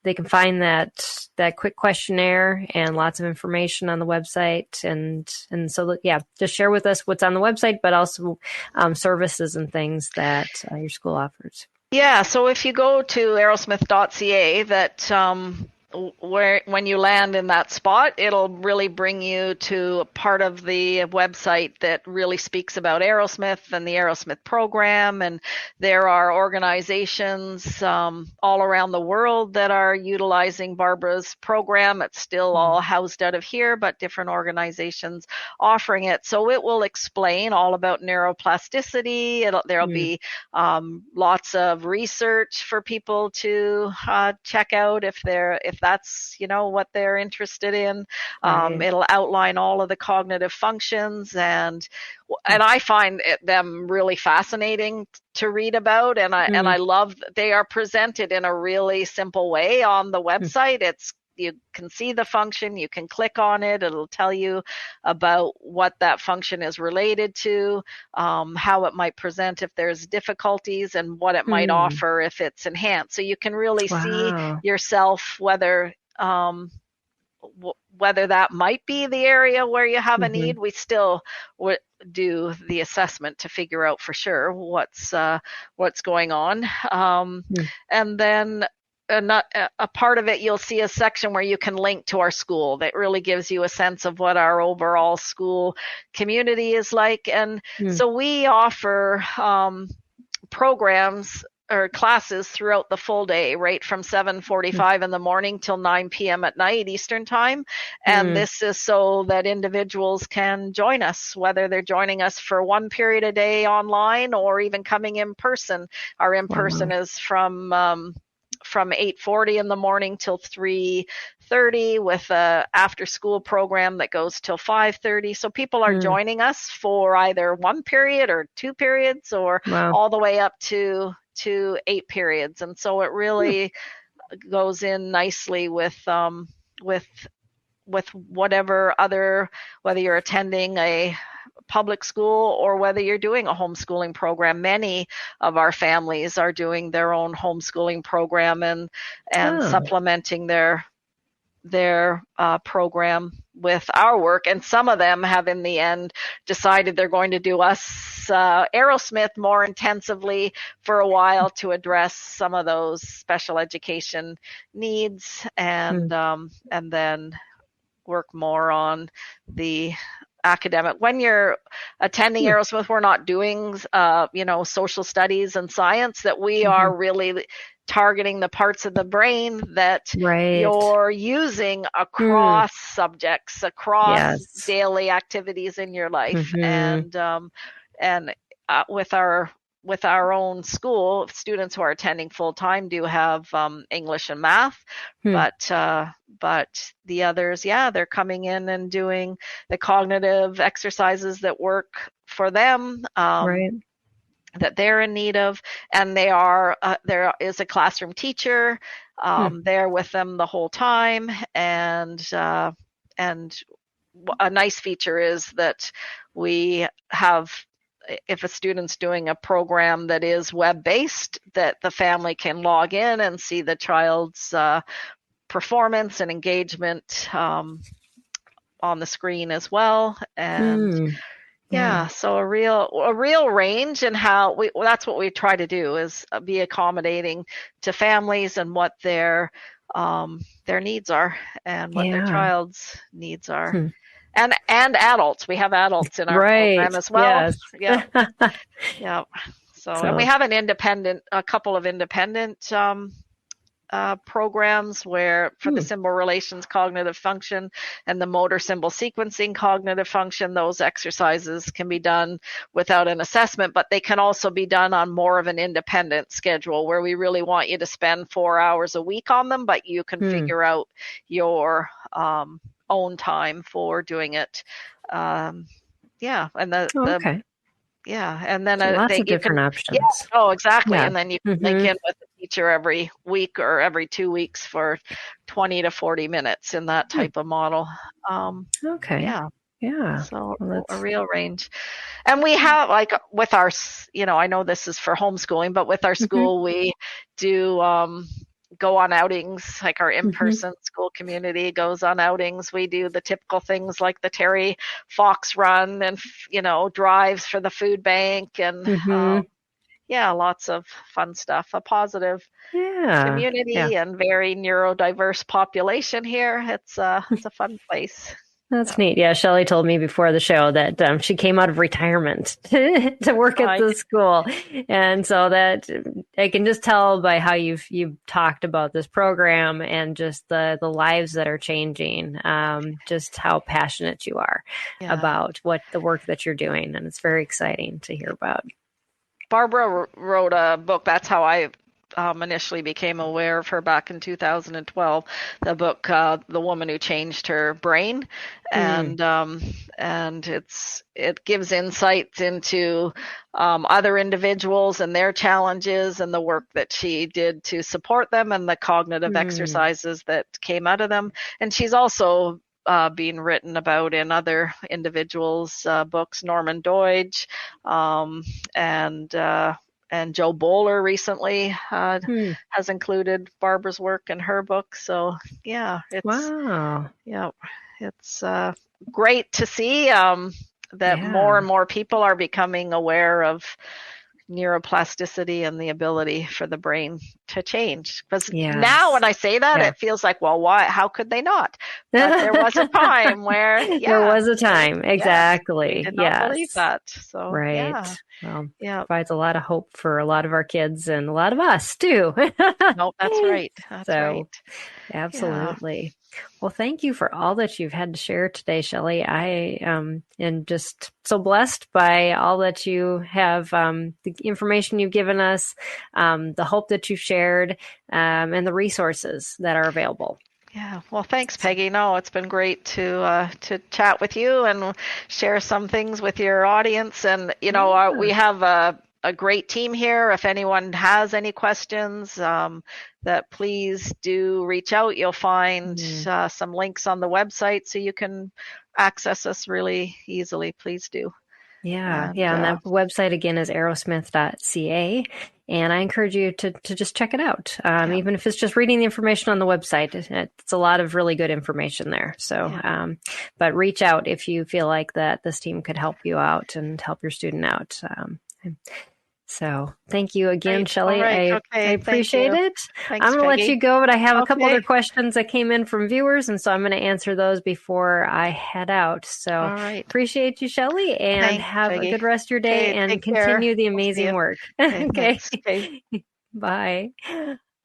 They can find that quick questionnaire and lots of information on the website. And so, yeah, just share with us what's on the website, but also services and things that your school offers. Yeah, so if you go to arrowsmith.ca, that when you land in that spot, it'll really bring you to a part of the website that really speaks about Arrowsmith and the Arrowsmith program. And there are organizations all around the world that are utilizing Barbara's program. It's still all housed out of here, but different organizations offering it. So it will explain all about neuroplasticity. There'll be lots of research for people to check out if that's what they're interested in. It'll outline all of the cognitive functions, and I find them really fascinating to read about, and I love that they are presented in a really simple way on the website. You can see the function, you can click on it, it'll tell you about what that function is related to, how it might present if there's difficulties, and what it might offer if it's enhanced. So you can really see yourself whether that might be the area where you have a need. We still do the assessment to figure out for sure what's going on. And then a part of it, you'll see a section where you can link to our school that really gives you a sense of what our overall school community is like. And so we offer programs or classes throughout the full day, right from 7:45 in the morning till 9 p.m. at night Eastern time. And this is so that individuals can join us, whether they're joining us for one period a day online or even coming in person. Our in-person is from 8:40 in the morning till 3:30 with a after school program that goes till 5:30. So people are joining us for either one period or two periods, or all the way up to 8 periods. And so it really goes in nicely with whatever whether you're attending a public school or whether you're doing a homeschooling program. Many of our families are doing their own homeschooling program and supplementing their their program with our work, and some of them have in the end decided they're going to do us Arrowsmith more intensively for a while to address some of those special education needs, and then work more on the academic. When you're attending Arrowsmith, we're not doing social studies and science, that we are really targeting the parts of the brain that you're using across subjects, across daily activities in your life. And with our own school, students who are attending full time do have English and math, but the others, they're coming in and doing the cognitive exercises that work for them. That they're in need of, and there is a classroom teacher there with them the whole time, and a nice feature is that we have, if a student's doing a program that is web-based, that the family can log in and see the child's performance and engagement on the screen as well, and so a real range, and that's what we try to do, is be accommodating to families and what their needs are, and what their child's needs are. And adults. We have adults in our program as well. So and we have a couple of independent programs where for the symbol relations cognitive function and the motor symbol sequencing cognitive function, those exercises can be done without an assessment, but they can also be done on more of an independent schedule, where we really want you to spend 4 hours a week on them, but you can figure out your own time for doing it. And then lots of different options. Exactly. And then you can link in with the teacher every week or every 2 weeks for 20 to 40 minutes in that type of model. So a real range. And we have, like, with our, I know this is for homeschooling, but with our school, we do go on outings, like our in-person school community goes on outings. We do the typical things like the Terry Fox run and, drives for the food bank, and lots of fun stuff. A positive community and very neurodiverse population here. It's a fun place. That's neat. Yeah, Shelley told me before the show that she came out of retirement to work at the school, and so that I can just tell by how you've talked about this program and just the lives that are changing, just how passionate you are about what the work that you're doing, and it's very exciting to hear about. Barbara wrote a book. That's how I initially became aware of her back in 2012, the book, The Woman Who Changed Her Brain. And it gives insights into other individuals and their challenges and the work that she did to support them and the cognitive exercises that came out of them. And she's also being written about in other individuals' books, Norman Doidge, and Joe Bowler recently has included Barbara's work in her book. So it's great to see that more and more people are becoming aware of neuroplasticity and the ability for the brain to change. Because now when I say that, it feels like, well, why? How could they not? But there was a time where there was a time, exactly. I did not believe that. So well, provides a lot of hope for a lot of our kids and a lot of us too. No, that's right. That's right. Absolutely. Well, thank you for all that you've had to share today, Shelley. I am just so blessed by all that you have, the information you've given us, the hope that you've shared, and the resources that are available. Yeah. Well, thanks, Peggy. No, it's been great to chat with you and share some things with your audience. And, we have a great team here. If anyone has any questions, that please do reach out. You'll find some links on the website so you can access us really easily. Please do. Yeah. And, Yeah. And that website again is arrowsmith.ca. And I encourage you to just check it out. Even if it's just reading the information on the website, it's a lot of really good information there. So, but reach out if you feel like that this team could help you out and help your student out. So thank you again, Great. Shelley. Right. I appreciate it. Thanks, I'm going to let Peggy. you go, but I have a couple Okay. other questions that came in from viewers, and so I'm going to answer those before I head out. So All right. appreciate you, Shelley, and Thanks, have Peggy. a good rest of your day Okay, and take continue care. the We'll see amazing you. work. Okay. Okay. Thanks. Okay. Bye.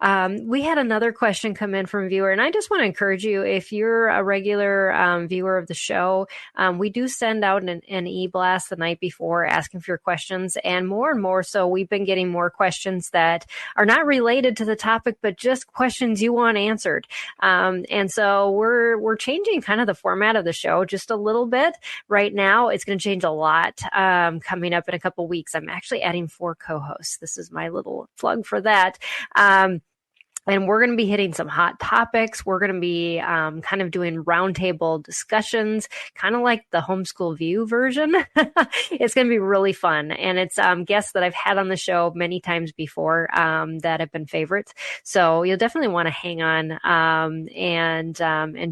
We had another question come in from a viewer, and I just want to encourage you, if you're a regular viewer of the show, we do send out an e-blast the night before asking for your questions, and more so we've been getting more questions that are not related to the topic, but just questions you want answered. And so we're changing kind of the format of the show just a little bit. Right now, it's going to change a lot coming up in a couple weeks. I'm actually adding 4 co-hosts. This is my little plug for that. And we're going to be hitting some hot topics. We're going to be kind of doing roundtable discussions, kind of like the Homeschool View version. It's going to be really fun. And it's guests that I've had on the show many times before that have been favorites. So you'll definitely want to hang on and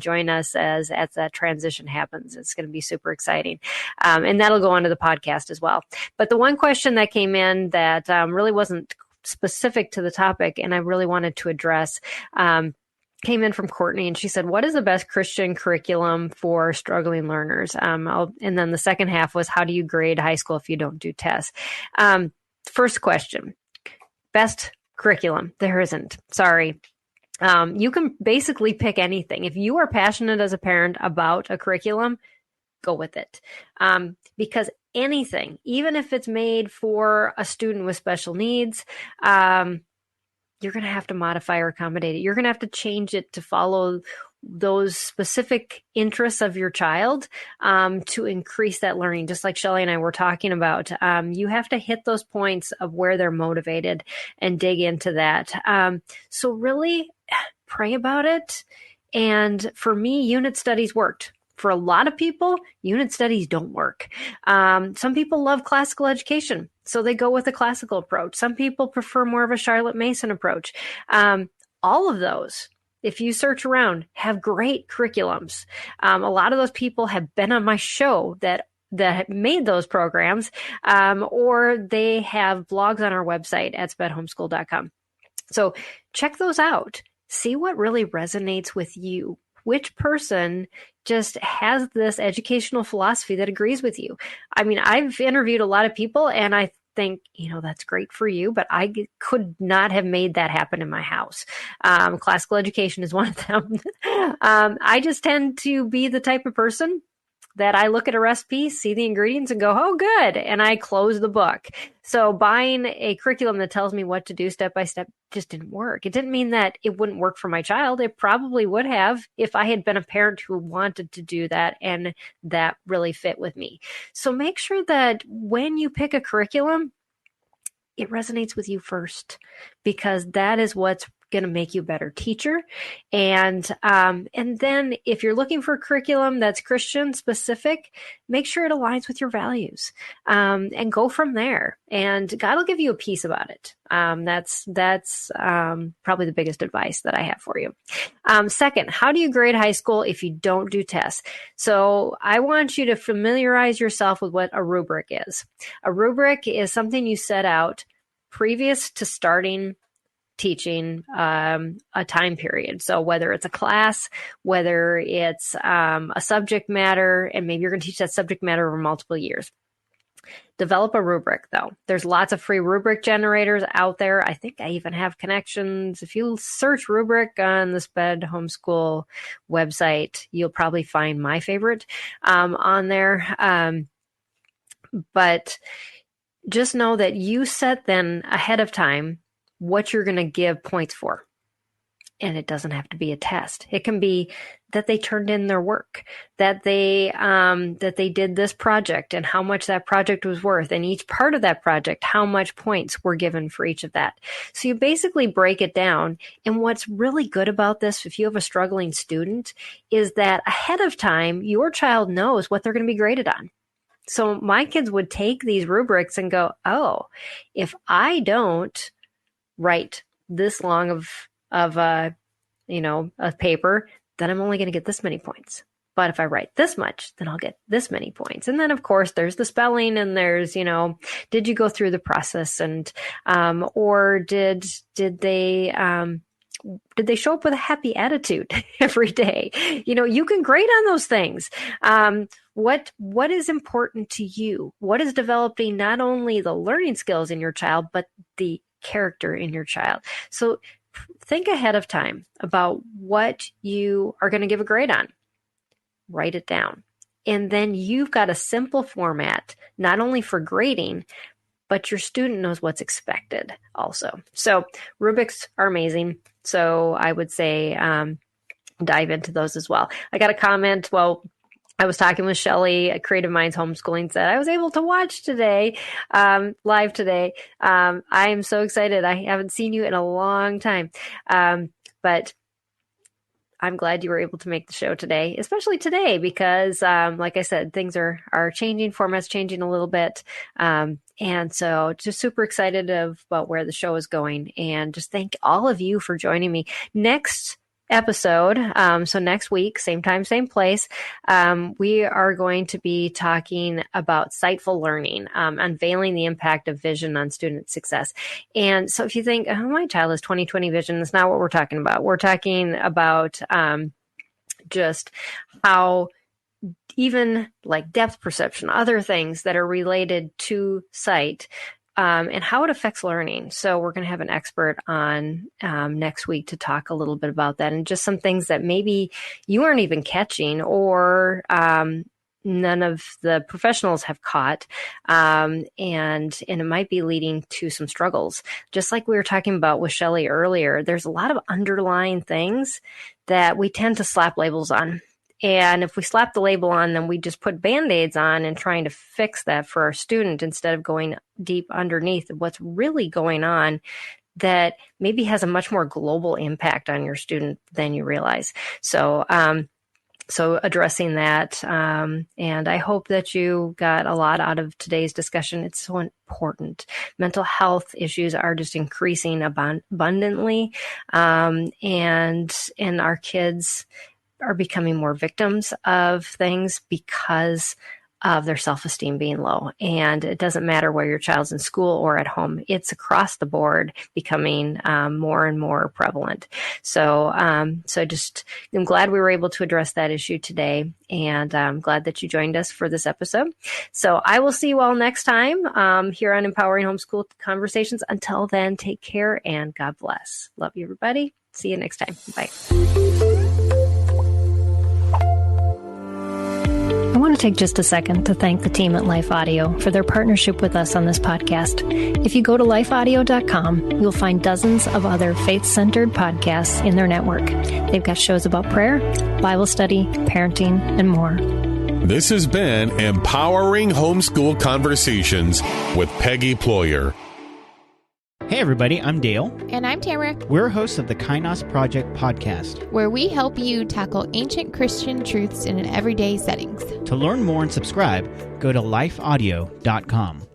join us as that transition happens. It's going to be super exciting. And that'll go onto the podcast as well. But the one question that came in that really wasn't specific to the topic, and I really wanted to address, came in from Courtney, and she said, what is the best Christian curriculum for struggling learners? And then the second half was, how do you grade high school if you don't do tests? First question, best curriculum. There isn't. Sorry. You can basically pick anything. If you are passionate as a parent about a curriculum, go with it. Because anything, even if it's made for a student with special needs, you're going to have to modify or accommodate it. You're going to have to change it to follow those specific interests of your child to increase that learning. Just like Shelley and I were talking about, you have to hit those points of where they're motivated and dig into that. So really pray about it. And for me, unit studies worked. For a lot of people, unit studies don't work. Some people love classical education, so they go with a classical approach. Some people prefer more of a Charlotte Mason approach. All of those, if you search around, have great curriculums. A lot of those people have been on my show that made those programs, or they have blogs on our website at spedhomeschool.com. So check those out. See what really resonates with you. Which person just has this educational philosophy that agrees with you? I mean, I've interviewed a lot of people, and I think, that's great for you, but I could not have made that happen in my house. Classical education is one of them. I just tend to be the type of person that I look at a recipe, see the ingredients, and go, oh, good, and I close the book. So buying a curriculum that tells me what to do step by step just didn't work. It didn't mean that it wouldn't work for my child. It probably would have if I had been a parent who wanted to do that and that really fit with me. So make sure that when you pick a curriculum, it resonates with you first, because that is what's going to make you a better teacher. And then if you're looking for a curriculum that's Christian specific, make sure it aligns with your values, and go from there. And God will give you a peace about it. That's probably the biggest advice that I have for you. Second, how do you grade high school if you don't do tests? So I want you to familiarize yourself with what a rubric is. A rubric is something you set out previous to starting teaching a time period. So whether it's a class, whether it's a subject matter, and maybe you're going to teach that subject matter over multiple years. Develop a rubric, though. There's lots of free rubric generators out there. I think I even have connections. If you search rubric on the SPED Homeschool website, you'll probably find my favorite on there. But just know that you set then ahead of time what you're going to give points for. And it doesn't have to be a test. It can be that they turned in their work, that they did this project and how much that project was worth, and each part of that project, how much points were given for each of that. So you basically break it down. And what's really good about this, if you have a struggling student, is that ahead of time, your child knows what they're going to be graded on. So my kids would take these rubrics and go, oh, if I don't write this long of a paper, then I'm only going to get this many points. But if I write this much, then I'll get this many points. And then, of course, there's the spelling, and there's, did you go through the process, and or did they show up with a happy attitude every day? You can grade on those things. What is important to you? What is developing not only the learning skills in your child, but the character in your child? So think ahead of time about what you are going to give a grade on. Write it down. And then you've got a simple format, not only for grading, but your student knows what's expected also. So rubrics are amazing. So I would say dive into those as well. I got a comment. Well, I was talking with Shelley at Creative Minds Homeschooling, said I was able to watch today, live today. I am so excited. I haven't seen you in a long time. But I'm glad you were able to make the show today, especially today, because like I said, things are changing, formats changing a little bit. And so just super excited about where the show is going, and just thank all of you for joining me. Next episode, so next week, same time, same place, we are going to be talking about sightful learning, unveiling the impact of vision on student success. And so if you think, oh, my child has 20/20 vision, that's not what we're talking about. We're talking about just how even like depth perception, other things that are related to sight, and how it affects learning. So we're going to have an expert on next week to talk a little bit about that, and just some things that maybe you aren't even catching, or none of the professionals have caught, and it might be leading to some struggles. Just like we were talking about with Shelley earlier, there's a lot of underlying things that we tend to slap labels on. And if we slap the label on, then we just put Band-Aids on and trying to fix that for our student, instead of going deep underneath what's really going on that maybe has a much more global impact on your student than you realize. So addressing that, and I hope that you got a lot out of today's discussion. It's so important. Mental health issues are just increasing abundantly, and our kids are becoming more victims of things because of their self-esteem being low. And it doesn't matter where your child's in school or at home. It's across the board becoming more and more prevalent. So I'm glad we were able to address that issue today, and I'm glad that you joined us for this episode. So I will see you all next time here on Empowering Homeschool Conversations. Until then, take care and God bless. Love you, everybody. See you next time. Bye. I want to take just a second to thank the team at Life Audio for their partnership with us on this podcast. If you go to lifeaudio.com, you'll find dozens of other faith-centered podcasts in their network. They've got shows about prayer, Bible study, parenting, and more. This has been Empowering Homeschool Conversations with Peggy Ployer. Hey everybody, I'm Dale. And I'm Tamara. We're hosts of the Kainos Project podcast, where we help you tackle ancient Christian truths in an everyday settings. To learn more and subscribe, go to lifeaudio.com.